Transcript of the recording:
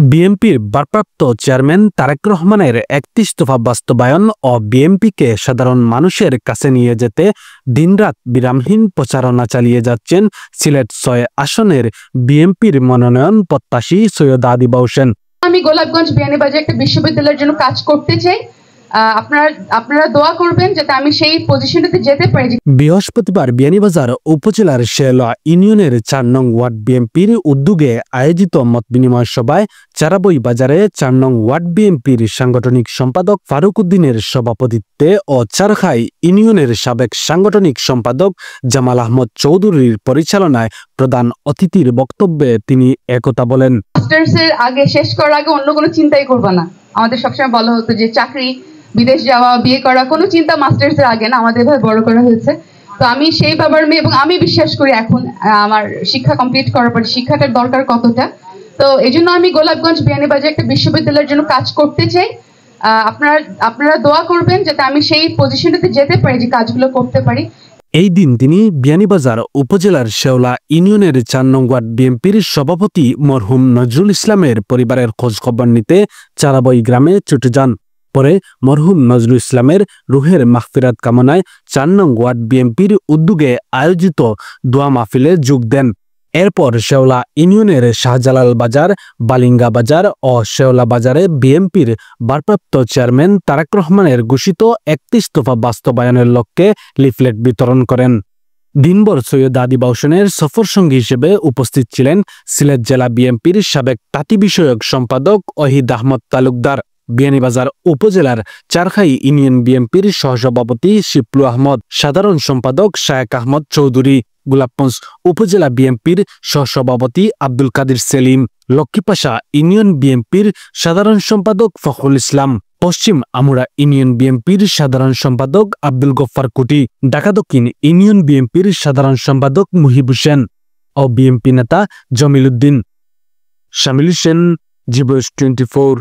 বিএনপির ভারপ্রাপ্ত চেয়ারম্যান তারেক রহমানের ৩১ দফা বাস্তবায়ন ও বিএনপিকে সাধারণ মানুষের কাছে নিয়ে যেতে দিনরাত বিরামহীন প্রচারণা চালিয়ে যাচ্ছেন সিলেট-৬ আসনের বিএনপির মনোনয়ন প্রত্যাশী সৈয়দা আদিবা হোসেন। আমি গোলাপগঞ্জ বিয়ানীবাজারে একটা বিশ্ববিদ্যালয়ের জন্য কাজ করতে চাই। আপনারা দোয়া করবেন যাতে আমি সেই পজিশনটাতে যেতে পারি। বৃহস্পতিবার বিয়ানীবাজার উপজেলার শেওলা ইউনিয়নের ৪ নং ওয়ার্ড বিএনপির উদ্যোগে আয়োজিত মত বিনিময় সভায় চারাবই বাজারে ৪ নং ওয়ার্ড বিএনপির সাংগঠনিক সম্পাদক ফারুক উদ্দিনের সভাপতিত্বে ও চারখাই ইউনিয়নের সাবেক সাংগঠনিক সম্পাদক জামাল আহমদ চৌধুরীর পরিচালনায় প্রধান অতিথির বক্তব্যে তিনি একথা বলেন। মাস্টার্সের আগে শেষ করার আগে অন্য কোনো চিন্তাই করবা না। আমাদের সবসময় বলা হতো যে চাকরি, বিদেশ যাওয়া, বিয়ে করা কোনো চিন্তা মাস্টার্সের আগে না, আমাদের ভাবে বড় করা হয়েছে। তো আমি সেই বাবার মেয়ে এবং আমি বিশ্বাস করি এখন আমার শিক্ষা কমপ্লিট করার পর শিক্ষাটার দরকার কতটা। তো এই জন্য আমি গোলাপগঞ্জ বিয়ানীবাজারে একটা বিশ্ববিদ্যালয়ের জন্য কাজ করতে চাই। আপনারা দোয়া করবেন যাতে আমি সেই পজিশনটাতে যেতে পারি, যে কাজগুলো করতে পারি। এই দিন তিনি বিয়ানীবাজার উপজেলার শেওলা ইউনিয়নের ৪ নং ওয়ার্ড বিএনপির সভাপতি মরহুম নজরুল ইসলামের পরিবারের খোঁজখবর নিতে চারাবই গ্রামে ছুটে যান। পরে মরহুম নজরুল ইসলামের রুহের মাগফিরাত কামনায় ৪ নং ওয়ার্ড বিএনপির উদ্যোগে আয়োজিত দোয়া মাহফিলে যোগ দেন। এরপর শেওলা ইউনিয়নের শাহজালাল বাজার, বালিঙ্গা বাজার ও শেওলা বাজারে বিএনপির ভারপ্রাপ্ত চেয়ারম্যান তারেক রহমানের ঘোষিত ৩১ দফা বাস্তবায়নের লক্ষ্যে লিফলেট বিতরণ করেন। দিনভর সৈয়দা আদিবা হোসেনের সফর সঙ্গী হিসেবে উপস্থিত ছিলেন সিলেট জেলা বিএনপির সাবেক তাঁতি বিষয়ক সম্পাদক ওহিদ আহমদ তালুকদার, বিয়ানীবাজার উপজেলার চারখাই ইউনিয়ন বিএনপির সহসভাপতি শিপলু আহমদ, সাধারণ সম্পাদক শায়েক আহমদ চৌধুরী, গোলাপগঞ্জ উপজেলা বিএনপির সহসভাপতি আব্দুল কাদির সেলিম, লক্ষ্মীপাশা ইউনিয়ন বিএনপির সাধারণ সম্পাদক ফখরুল ইসলাম, পশ্চিম আমুরা ইউনিয়ন বিএনপির সাধারণ সম্পাদক আব্দুল গফফার কুটি, ঢাকা দক্ষিণ ইউনিয়ন বিএনপির সাধারণ সম্পাদক মুহিব হোসেন ও বিএনপি নেতা জমিল উদ্দিন। শামিল হোসেন, জি ভয়েস 24।